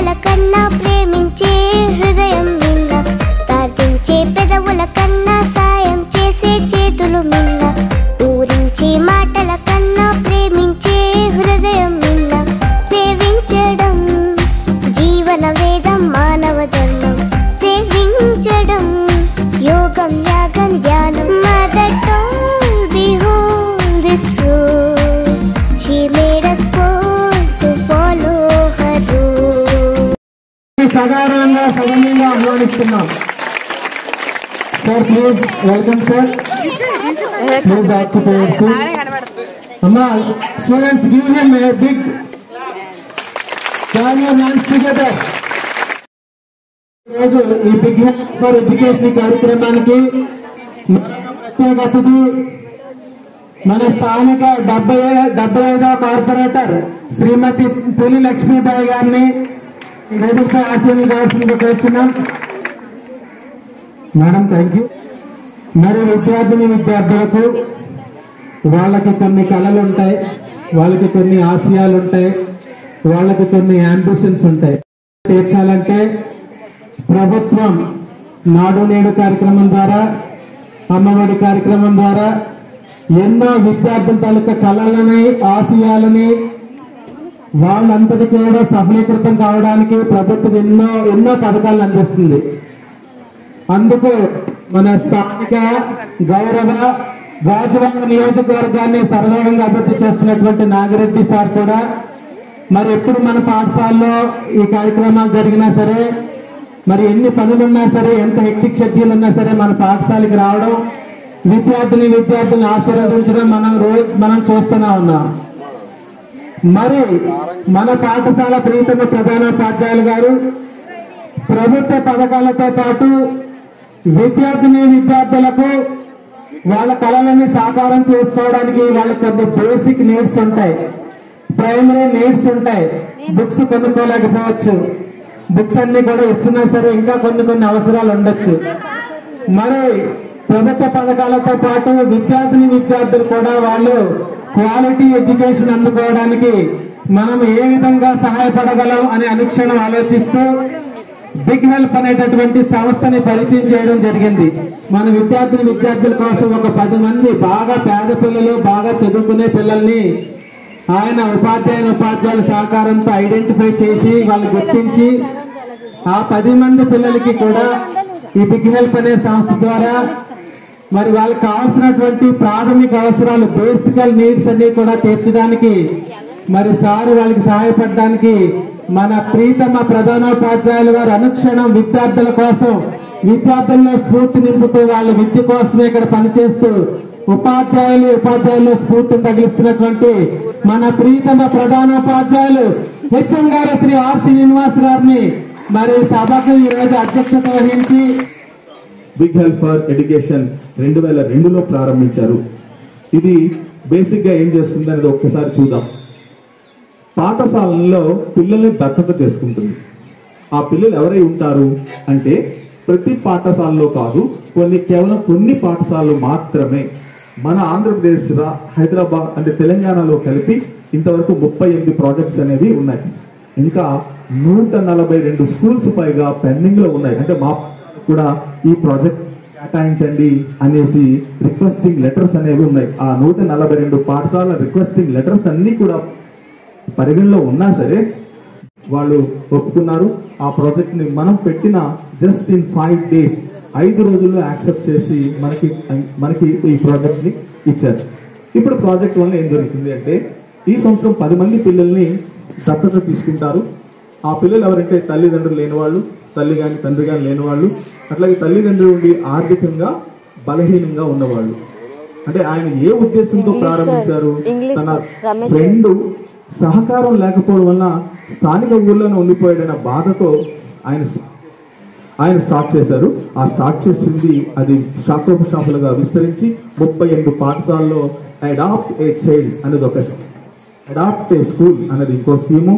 మాటల కన్నా ప్రేమించే హృదయం మిన్న, ప్రార్థించే పెదవుల కన్నా సాయం చేసే చేతులు మిన్న, ఊరించే మాటల కన్నా ప్రేమించే హృదయం మిన్న, సేవించడం జీవన వేదం మానవ ధర్మం, సేవించడం యోగం యాగం ధ్యానం. Mother told behold this truth, she made us bold to follow her rule. సగారంగా సగంగా ఆహ్వానిస్తున్నాం sir. Please welcome sir. Please occupy అమ్మా. Students give him a big join your hands together. ఈరోజు ఈ బిగ్ హ్యాండ్ ఫర్ ఎడ్యుకేషన్ కార్యక్రమానికి ప్రత్యేక అతిథి మన స్థానిక 75వ కార్పొరేటర్ శ్రీమతి పులి లక్ష్మీబాయి గారిని వేదికపై ఆశీర్వదించవలసిందిగా కోరుచున్నాం. Madam thank you. మరి విద్యార్థులకు వాళ్ళకి కొన్ని కళలు ఉంటాయి, వాళ్ళకి కొన్ని ఆశయాలు ఉంటాయి, వాళ్ళకి కొన్ని యాంబిషన్స్ ఉంటాయి. తీర్చాలంటే ప్రభుత్వం నాడు నేడు కార్యక్రమం ద్వారా, అమ్మఒడి కార్యక్రమం ద్వారా ఎన్నో విద్యార్థుల తాలూకా కళలని ఆశయాలని వాళ్ళంతటికీ కూడా సఫలీకృతం కావడానికి ప్రభుత్వం ఎన్నో పథకాలను అందిస్తుంది. అందుకు మన స్థానిక గౌరవ గాజువాక నియోజకవర్గాన్ని సర్వేగంగా అభివృద్ధి చేస్తున్నటువంటి నాగిరెడ్డి సార్ కూడా మరి ఎప్పుడు మన పాఠశాలలో ఈ కార్యక్రమాలు జరిగినా సరే, మరి ఎన్ని పనులున్నా సరే, ఎంత హెక్టిక్ షెడ్యూల్ ఉన్నా సరే మన పాఠశాలకి రావడం, విద్యార్థులను ఆశీర్వదించడం మనం చూస్తూనే ఉన్నాం. మరి మన పాఠశాల ప్రీతమ ప్రధానోపాధ్యాయులు గారు ప్రభుత్వ పథకాలతో పాటు విద్యార్థులకు వాళ్ళ కళలని సాకారం చేసుకోవడానికి వాళ్ళకి కొన్ని బేసిక్ నీడ్స్ ఉంటాయి, ప్రైమరీ నీడ్స్ ఉంటాయి. బుక్స్ కొనుక్కోలేకపోవచ్చు, బుక్స్ అన్ని కూడా ఇస్తున్నా సరే ఇంకా కొన్ని అవసరాలు ఉండొచ్చు. మరి ప్రభుత్వ పథకాలతో పాటు విద్యార్థులు కూడా వాళ్ళు క్వాలిటీ ఎడ్యుకేషన్ అందుకోవడానికి మనం ఏ విధంగా సహాయపడగలం అని అనుక్షణం ఆలోచిస్తూ బిగ్ హెల్ప్ అనేటటువంటి సంస్థని పరిచయం చేయడం జరిగింది. మన విద్యార్థుల కోసం ఒక 10 మంది బాగా పేద పిల్లలు, బాగా చదువుకునే పిల్లల్ని ఆయన ఉపాధ్యాయుల సహకారంతో ఐడెంటిఫై చేసి వాళ్ళు గుర్తించి ఆ 10 మంది పిల్లలకి కూడా ఈ బిగ్ హెల్ప్ అనే సంస్థ ద్వారా మరి వాళ్ళకి కావాల్సినటువంటి ప్రాథమిక అవసరాలు, బేసికల్ నీడ్స్ అన్ని కూడా తీర్చడానికి మరి సార్ వాళ్ళకి సహాయపడడానికి మన ప్రీతమ ప్రధానోపాధ్యాయులు వారు అనుక్షణం విద్యార్థుల కోసం, విద్యార్థుల్లో స్ఫూర్తి నింపుతూ వాళ్ళ విద్య కోసమే ఇక్కడ పనిచేస్తూ ఉపాధ్యాయులు స్ఫూర్తిని తగిలిస్తున్నటువంటి మన ప్రీతమ ప్రధానోపాధ్యాయులు హెచ్ఎం గారు శ్రీ ఆర్ శ్రీనివాస్ గారిని మరి సభకు ఈ రోజు అధ్యక్షత వహించి బిగ్ హెల్ప్ ఫర్ ఎడ్యుకేషన్ 2002లో ప్రారంభించారు. ఇది బేసిక్ గా ఏం చేస్తుంది అనేది ఒక్కసారి చూద్దాం. పాఠశాలల్లో పిల్లల్ని దత్తత చేసుకుంటుంది. ఆ పిల్లలు ఎవరై ఉంటారు అంటే ప్రతి పాఠశాలలో కాదు, కేవలం కొన్ని పాఠశాలలు మాత్రమే. మన ఆంధ్రప్రదేశ్, హైదరాబాద్ అంటే తెలంగాణలో కలిపి ఇంతవరకు 38 ప్రాజెక్ట్స్ అనేవి ఉన్నాయి. ఇంకా 142 స్కూల్స్ పైగా పెండింగ్ లో ఉన్నాయి. అంటే మా కూడా ఈ ప్రాజెక్ట్ కేటాయించండి అనేసి రిక్వెస్టింగ్ లెటర్స్ అనేవి ఉన్నాయి. ఆ 142 పాఠశాల రిక్వెస్టింగ్ లెటర్స్ అన్ని కూడా పరిగణలో ఉన్నా సరే వాళ్ళు ఒప్పుకున్నారు. ఆ ప్రాజెక్ట్ ని మనం పెట్టిన జస్ట్ ఇన్ 5 days 5 రోజుల్లో యాక్సెప్ట్ చేసి మనకి ఈ ప్రాజెక్ట్ ని ఇచ్చారు. ఇప్పుడు ప్రాజెక్ట్ వల్ల ఏం జరుగుతుంది అంటే ఈ సంవత్సరం 10 మంది పిల్లల్ని దత్తత తీసుకుంటారు. ఆ పిల్లలు ఎవరంటే తల్లిదండ్రులు లేని వాళ్ళు, తల్లి కానీ తండ్రి కానీ లేని వాళ్ళు, అట్లాగే తల్లిదండ్రులు ఉండి ఆర్థికంగా బలహీనంగా ఉన్నవాళ్ళు. అంటే ఆయన ఏ ఉద్దేశంతో ప్రారంభించారు? తన ఫ్రెండ్ సహకారం లేకపోవడం వల్ల స్థానిక ఊర్లోనే ఉండిపోయాడన్న బాధతో ఆయన స్టార్ట్ చేశారు. ఆ స్టార్ట్ చేసింది అది శాఖోపశాఖలుగా విస్తరించి 38 పాఠశాలలో అడాప్ట్ ఏ చైల్డ్ అనేది ఒక, అడాప్ట్ ఏ స్కూల్ అనేది ఇంకో స్కీము,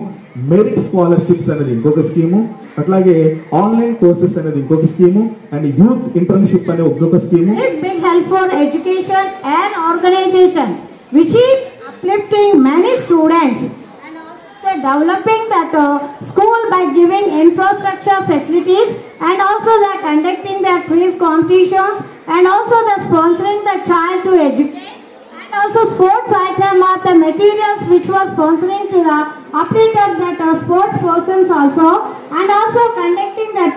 మెరిట్ స్కాలర్షిప్స్ అనేది ఇంకొక స్కీము, అట్లాగే ఆన్లైన్ కోర్సెస్ అనేది ఇంకొక స్కీము, అండ్ యూత్ ఇంటర్న్షిప్ అనే ఇంకొక scheme. Big help for education and organisation which is uplifting many students and also developing that school by giving infrastructure facilities, and also they are conducting their quiz competitions, and also they are sponsoring the child to educate, and also sports item are the materials which was sponsoring to the updated that sports persons also, and also conducting that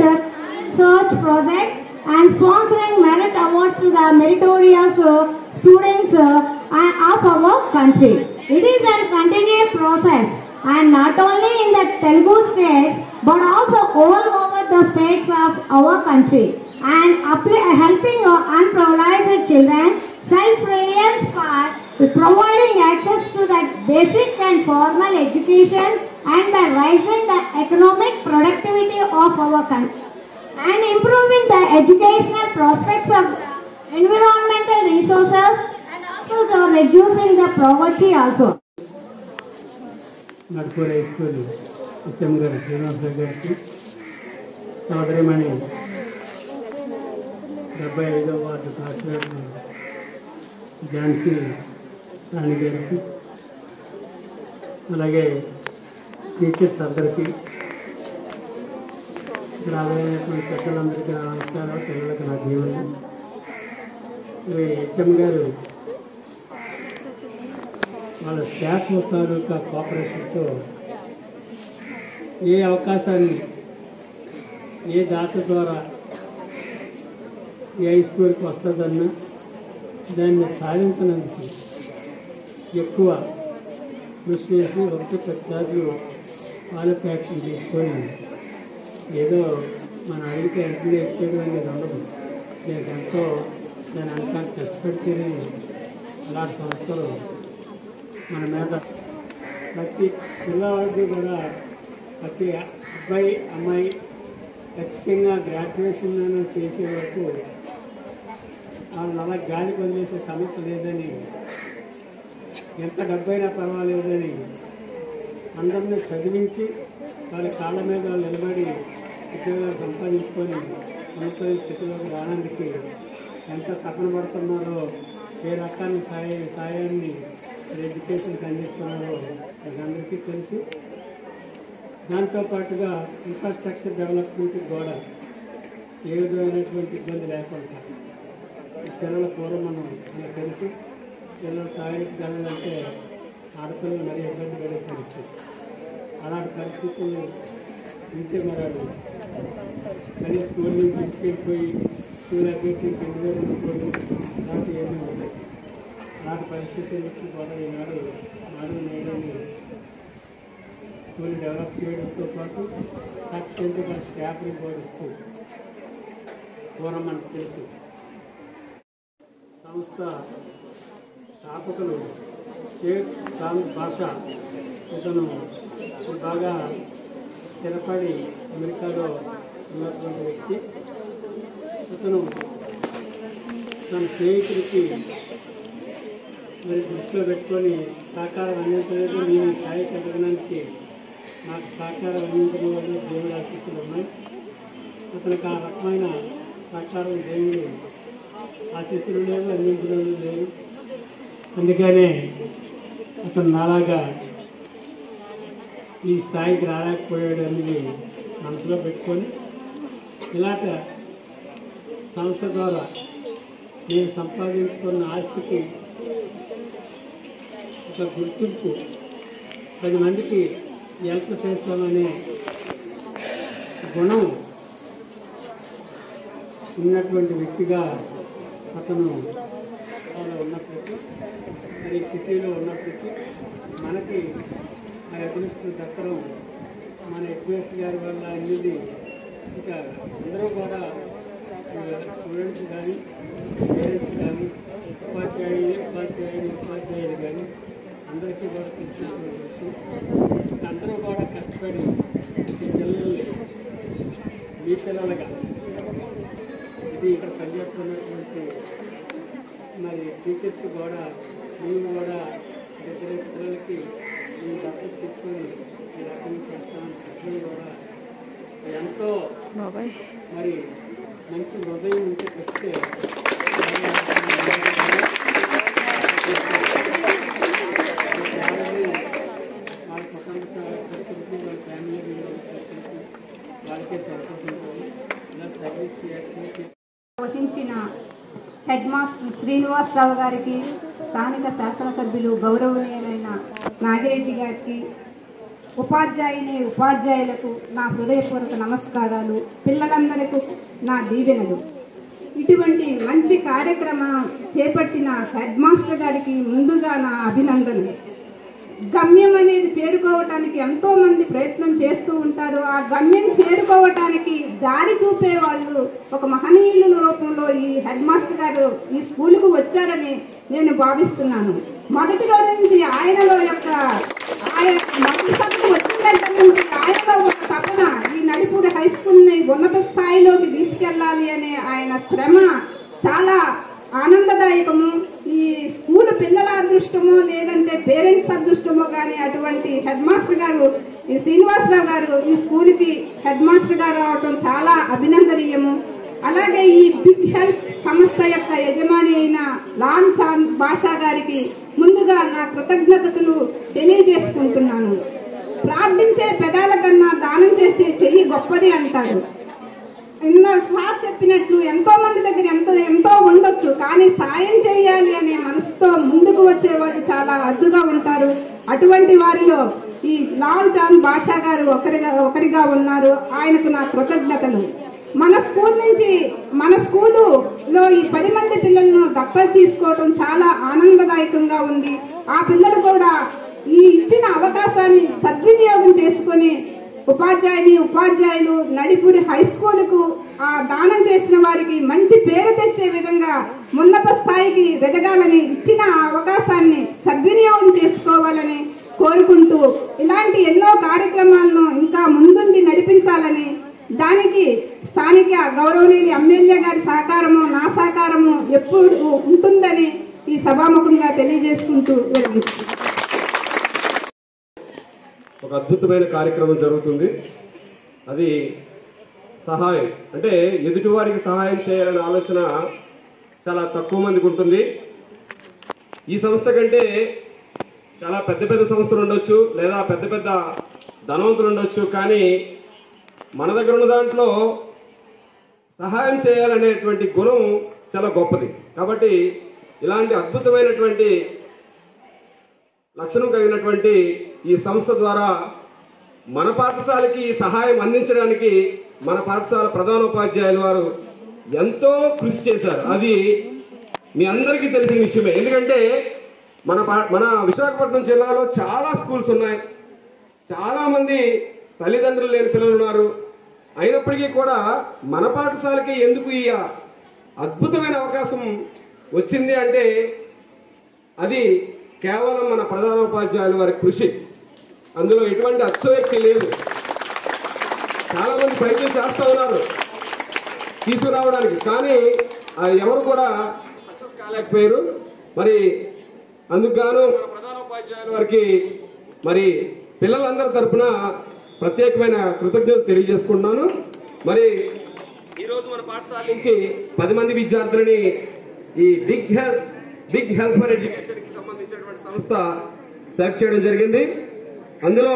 search projects and sponsoring merit awards to the meritorious students of our country. It is a continuous process, and not only in the Telugu states but also all over the states of our country, and helping unprivileged children self-reliance by providing access to the basic and formal education, and by raising the economic productivity of our country, and improving the educational prospects of environmental resources, and also the reducing the poverty also. Nadupur high school HM గారు శ్రీనివాసరావు గారికి, సోదరిమణి 75వ ward corporator Jhansi Rani గారికి, అలాగే teachers అందరికీ, ఇక్కడ ఆదాయమైనటువంటి పెద్దలందరికీ నా నమస్కారాలు, పిల్లలకు నా జీవనం. ఇవి హెచ్ఎం గారు వాళ్ళ స్టాఫ్ తాలూకా కోఆపరేషన్తో ఏ అవకాశాన్ని ఏ దాత ద్వారా ఏ హై స్కూల్కి వస్తుందన్నా దాన్ని సాధించినందుకు ఎక్కువ కృషి చేసి 1-10 సార్లు క్వాలిఫికేషన్ తీసుకొని ఏదో మన అడిగితే ఎంపీ ఇచ్చేయడం అనేది ఉండదు. నేను ఎంతో దాని వెనకాల కష్టపెడితేనే అలాంటి సంస్థలు మన మీద ప్రతి పిల్లవాడికి కూడా ప్రతి అబ్బాయి అమ్మాయి ఖచ్చితంగా గ్రాడ్యుయేషన్ చేసే వరకు వాళ్ళు అలా గాలికి వదిలేసే సమస్య లేదని, ఎంత డబ్బైనా పర్వాలేదని అందరినీ చదివించి వాళ్ళ కాళ్ళ మీద వాళ్ళు నిలబడి ఉద్యోగాలు సంపాదించుకొని ఉన్నత స్థితిలోకి రావడానికి ఎంత తపన పడుతున్నారో, ఏ రకాన్ని సాయాన్ని ఎడ్యుకేషన్కి అందిస్తున్నారో అందరికీ తెలుసు. దాంతోపాటుగా ఇన్ఫ్రాస్ట్రక్చర్ డెవలప్మెంట్కి కూడా ఏ విధమైనటువంటి ఇబ్బంది లేకుండా పిల్లల పూర్వం మనకు తెలుసు, పిల్లలు తాయికి వెళ్ళాలంటే ఆడపిల్లలు మరీ ఇబ్బంది పడే పరిస్థితి. అలాంటి పరిస్థితులు ఉంటే మరాడు మరీ స్కూల్ నుంచి ఇంటికి వెళ్ళిపోయి స్కూల్ అభ్యర్థి 2000 రూపాయలు అలాంటివి ఏమీ ఉంటాయి. అలాంటి పరిస్థితులకి కూడా ఈనాడు నేడని స్కూల్ డెవలప్ చేయడంతో పాటు సఫిషియెంట్గా స్టాఫ్ని బోధిస్తూ పూర్వం మనకు తెలుసు. సంస్థ స్థాపకులు షేక్ సామిద్ బాషా ఇతను బాగా స్థిరపడి అమెరికాలో ఉన్నటువంటి వ్యక్తి. ఇతను తన స్నేహితుడికి మరి దృష్టిలో పెట్టుకొని సహకారం అందించలేదు. నేను స్థాయికి ఎదగడానికి నాకు సహకారం అందించడం వల్ల దేవుడి ఆశీస్సులు ఉన్నాయి. అతనికి ఆ రకమైన సహకారం దేవుడు ఆశీస్సులు లేవు, అందించడం లేదు. అందుకనే అతను నాలాగా ఈ స్థాయికి రాలేకపోయాడు అనేది మనసులో పెట్టుకొని ఇలాంటి సంస్థ ద్వారా నేను సంపాదించుకున్న ఆస్తికి ఒక గుర్తింపు 10 మందికి హెల్ప్ చేస్తామనే గుణం ఉన్నటువంటి వ్యక్తిగా అతను ఉన్నప్పటికీ, మరి సిటీలో ఉన్నప్పటికీ మనకి ఆ అదృష్టం దక్కడం మన ఎడ్యుకేషన్ గారి వల్ల అయింది. ఇంకా అందరూ కూడా స్టూడెంట్స్ కానీ పేరెంట్స్ కానీ ఉపాధ్యాయులు కానీ అందరికీ కూడా తెలుసు. అందరూ కూడా కష్టపడి పిల్లల్ని మీ పిల్లలుగా ఇది ఇక్కడ పనిచేస్తున్నటువంటి మరి టీచర్స్ కూడా మేము కూడా దగ్గర పిల్లలకి మేము దత్తత తీసుకొని ఈ రకంగా చేస్తామని చెప్పడం కూడా ఎంతో మరి మంచి హృదయం ఉంటే చెప్తే వాళ్ళ స్వతంత్ర శ్రీనివాసరావు గారికి, స్థానిక శాసనసభ్యులు గౌరవనీయులైన నాగిరెడ్డి గారికి, ఉపాధ్యాయులకు నా హృదయపూర్వక నమస్కారాలు, పిల్లలందరికీ నా దీవెనలు. ఇటువంటి మంచి కార్యక్రమం చేపట్టిన హెడ్ మాస్టర్ గారికి ముందుగా నా అభినందనలు. గమ్యం అనేది చేరుకోవటానికి ఎంతో మంది ప్రయత్నం చేస్తూ ఉంటారు. ఆ గమ్యం చేరుకోవటానికి దారి చూపే వాళ్ళు ఒక మహనీయుల రూపంలో ఈ హెడ్ మాస్టర్ గారు ఈ స్కూల్కు వచ్చారని నేను భావిస్తున్నాను. మొదటి రోజు నుంచి ఆయనలో మొదటి సభకు వచ్చిన దగ్గర నుంచి ఆయనలో ఒక తపన ఈ నడిపూడి హై స్కూల్ని ఉన్నత స్థాయిలోకి తీసుకెళ్లాలి అనే ఆయన శ్రమ చాలా ఆనందదాయకము. ఈ స్కూల్ పిల్లల అదృష్టమో లేదంటే పేరెంట్స్ అదృష్టమో కానీ అటువంటి హెడ్ మాస్టర్ గారు ఈ శ్రీనివాసరావు గారు ఈ స్కూల్కి హెడ్ మాస్టర్ గారు రావడం చాలా అభినందనీయము. అలాగే ఈ బిగ్ హెల్ప్ సంస్థ యొక్క యజమాని అయిన లాల్ చాంద్ బాషా గారికి ముందుగా నా కృతజ్ఞతలు తెలియజేసుకుంటున్నాను. ప్రార్థించే పెదాల కన్నా దానం చేసే చెయ్యి గొప్పది అంటారు. సార్ చెప్పినట్లు ఎంతో మంది దగ్గర ఎంతో ఉండొచ్చు, కానీ సాయం చేయాలి అనే మనసుతో ముందుకు వచ్చేవాళ్ళు చాలా అద్దుగా ఉంటారు. అటువంటి వారిలో ఈ లాల్ చాంద్ బాషా గారు ఒకరిగా ఉన్నారు. ఆయనకు నా కృతజ్ఞతలు. మన స్కూలులో ఈ 10 మంది పిల్లలను దత్తత తీసుకోవడం చాలా ఆనందదాయకంగా ఉంది. ఆ పిల్లలు కూడా ఈ ఇచ్చిన అవకాశాన్ని సద్వినియోగం చేసుకొని ఉపాధ్యాయులు నడిపూరి హై స్కూలుకు ఆ దానం చేసిన వారికి మంచి పేరు తెచ్చే విధంగా ఉన్నత స్థాయికి ఎదగాలని, ఇచ్చిన అవకాశాన్ని సద్వినియోగం చేసుకోవాలని కోరుకుంటూ ఇలాంటి ఎన్నో కార్యక్రమాలను ఇంకా ముందుండి నడిపించాలని, దానికి స్థానిక గౌరవనీయులు ఎమ్మెల్యే గారి సహకారము నా సహకారము ఎప్పుడు ఉంటుందని ఈ సభాముఖంగా తెలియజేసుకుంటూ విరమిస్తున్నాను. ఒక అద్భుతమైన కార్యక్రమం జరుగుతుంది. అది సహాయం, అంటే ఎదుటివారికి సహాయం చేయాలనే ఆలోచన చాలా తక్కువ మందికి ఉంటుంది. ఈ సంస్థ కంటే చాలా పెద్ద సంస్థలు ఉండొచ్చు, లేదా పెద్ద ధనవంతులు ఉండొచ్చు, కానీ మన దగ్గర ఉన్న దాంట్లో సహాయం చేయాలనేటువంటి గుణం చాలా గొప్పది. కాబట్టి ఇలాంటి అద్భుతమైనటువంటి లక్షణం కలిగినటువంటి ఈ సంస్థ ద్వారా మన పాఠశాలకి సహాయం అందించడానికి మన పాఠశాల ప్రధానోపాధ్యాయులు వారు ఎంతో కృషి చేశారు. అది మీ అందరికీ తెలిసిన విషయమే. ఎందుకంటే మన విశాఖపట్నం జిల్లాలో చాలా స్కూల్స్ ఉన్నాయి, చాలా మంది తల్లిదండ్రులు లేని పిల్లలు ఉన్నారు. అయినప్పటికీ కూడా మన పాఠశాలకి ఎందుకు ఈ అద్భుతమైన అవకాశం వచ్చింది అంటే అది కేవలం మన ప్రధానోపాధ్యాయుల వారి కృషి. అందులో ఎటువంటి అత్యక్తి లేదు. చాలా మంది ప్రయత్నం చేస్తూ ఉన్నారు తీసుకురావడానికి, కానీ ఎవరు కూడా సక్సెస్ కాలేకపోయారు. మరి అందుకు గాను మన ప్రధానోపాధ్యాయుల వారికి మరి పిల్లలందరి తరఫున ప్రత్యేకమైన కృతజ్ఞతలు తెలియజేసుకుంటున్నాను. మరి ఈరోజు మన పాఠశాల నుంచి 10 మంది విద్యార్థులని ఈ బిగ్ హెల్ప్ ఫర్ ఎడ్యుకేషన్ కి సంబంధించినటువంటి సంస్థ సెలెక్ట్ చేయడం జరిగింది. అందులో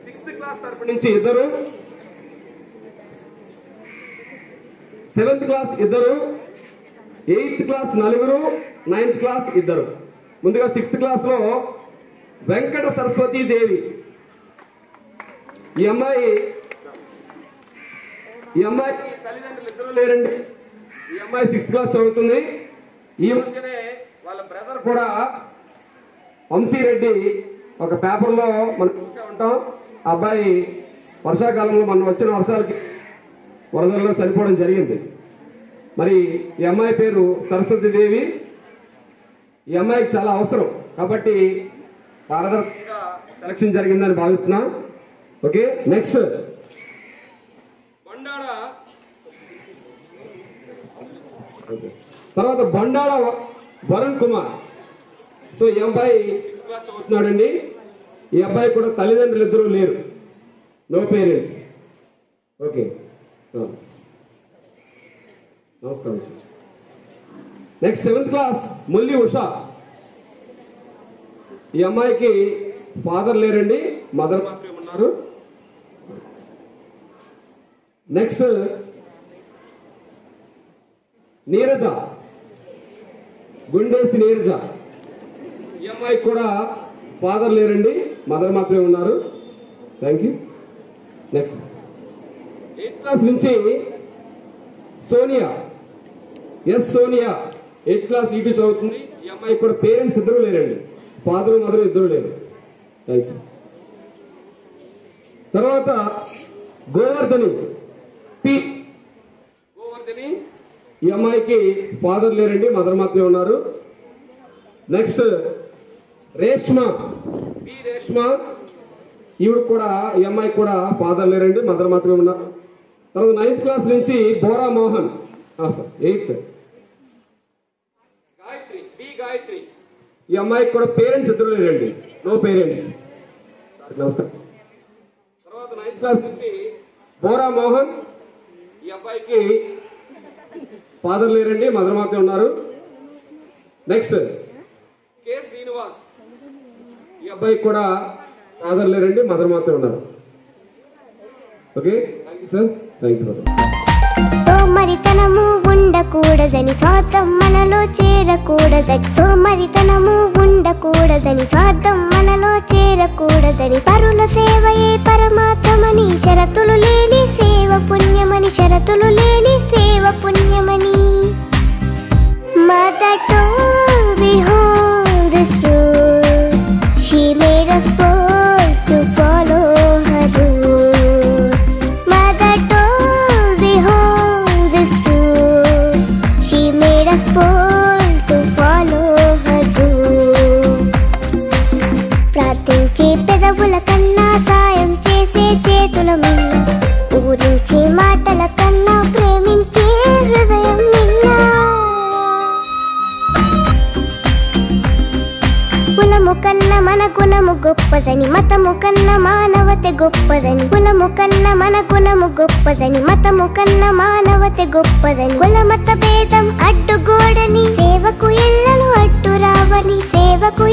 6th క్లాస్ తరపు నుంచి 2, 7th class 2, 8th class 4, 9th class 2. ముందుగా 6th క్లాస్ లో వెంకట సరస్వతి దేవి, ఈ అమ్మాయి తల్లిదండ్రులు 2 లేరండి. ఈ అమ్మాయి 6th క్లాస్ చదువుతుంది. ఈ మధ్యనే వాళ్ళ బ్రదర్ కూడా వంశీరెడ్డి ఒక పేపర్లో మనం చూసే ఉంటాం. ఆ అబ్బాయి వర్షాకాలంలో మనం వచ్చిన వర్షాలకి వరదల్లో చనిపోవడం జరిగింది. మరి ఈ అమ్మాయి పేరు సరస్వతి దేవి. ఈ అమ్మాయికి చాలా అవసరం కాబట్టి పారదర్శకంగా సెలక్షన్ జరిగిందని భావిస్తున్నాం. ఓకే, నెక్స్ట్ తర్వాత బండాళ వరుణ్ కుమార్. సో ఈ అబ్బాయి 6th క్లాస్ చదువుతున్నాడండి. ఈ అబ్బాయి కూడా తల్లిదండ్రులు 2 లేరు, నో పేరెంట్స్. ఓకే, నమస్కారం. Next 7th class Mulli Usha. ఈ అమ్మాయికి ఫాదర్ లేరండి, మదర్ మాత్రమే ఉన్నారు. నెక్స్ట్ నీరజ. గుండేసి నీరజ. ఈ అమ్మాయికి కూడా ఫాదర్ లేరండి, మదర్ మాత్రమే ఉన్నారు. Thank you. Next 8th class నుంచి సోనియా, సోనియా 8th క్లాస్ ఈటీ చదువుతుంది. ఈ అమ్మాయికి కూడా పేరెంట్స్ ఇద్దరు లేరండి, ఫాదర్ మదర్ ఇద్దరు లేరు. Thank you. తర్వాత గోవర్ధని పి. గోవర్ధని, ఈ అమ్మాయికి ఫాదర్ లేరండి, మదర్ మాత్రమే ఉన్నారు. Next Reshma P. రేష్మ, ఈవిడ కూడా, ఈ అమ్మాయికి కూడా ఫాదర్ లేరండి, మదర్ మాత్రమే ఉన్నారు. తర్వాత 9th క్లాస్ నుంచి బోరా మోహన్, 8th గాయత్రి బి. గాయత్రి, ఈ అమ్మాయికి కూడా పేరెంట్స్ ఇద్దరు లేరండి, నో పేరెంట్స్. నమస్కారం. తర్వాత 9th క్లాస్ నుంచి బోరా మోహన్, ఈ అబ్బాయికి ఫాదర్ లేరండి, మదర్ మాత్రమే ఉన్నారు. Next K. శ్రీనివాస్, ఈ అబ్బాయికి కూడా ఫాదర్ లేరండి, మదర్ మాత్రమే ఉన్నారు. Okay, thank you sir. Thank you. సోమరితనము ఉండకూడదని, స్వార్థం మనలో చేరకూడదని, సోమరితనము ఉండకూడదని, స్వార్థం మనలో చేరకూడదని, పరుల సేవయే పరమాత్మని, షరతులు లేని సేవ పుణ్యమని, షరతులు లేని సేవ పుణ్యమని. Mother told me hold this rule, she made us bold to follow her rule. Mother told me hold this rule, she made us bold to follow her rule. ప్రార్థించే పెదవుల కన్నా సాయం చేసే చేతుల మిన్న, ఊరించే మాటల కన్నా ప్రేమించే హృదయం మిన్న. కులము కన్న మన గుణము గొప్పదని, మతము కన్న మానవతే గొప్పదని, కులము కన్న మన గుణము గొప్పదని, మతము కన్న మానవతే గొప్పదని, కులమత భేదం అడ్డుగోడని, సేవకు ఎల్లను అడ్డు రావని, సేవకు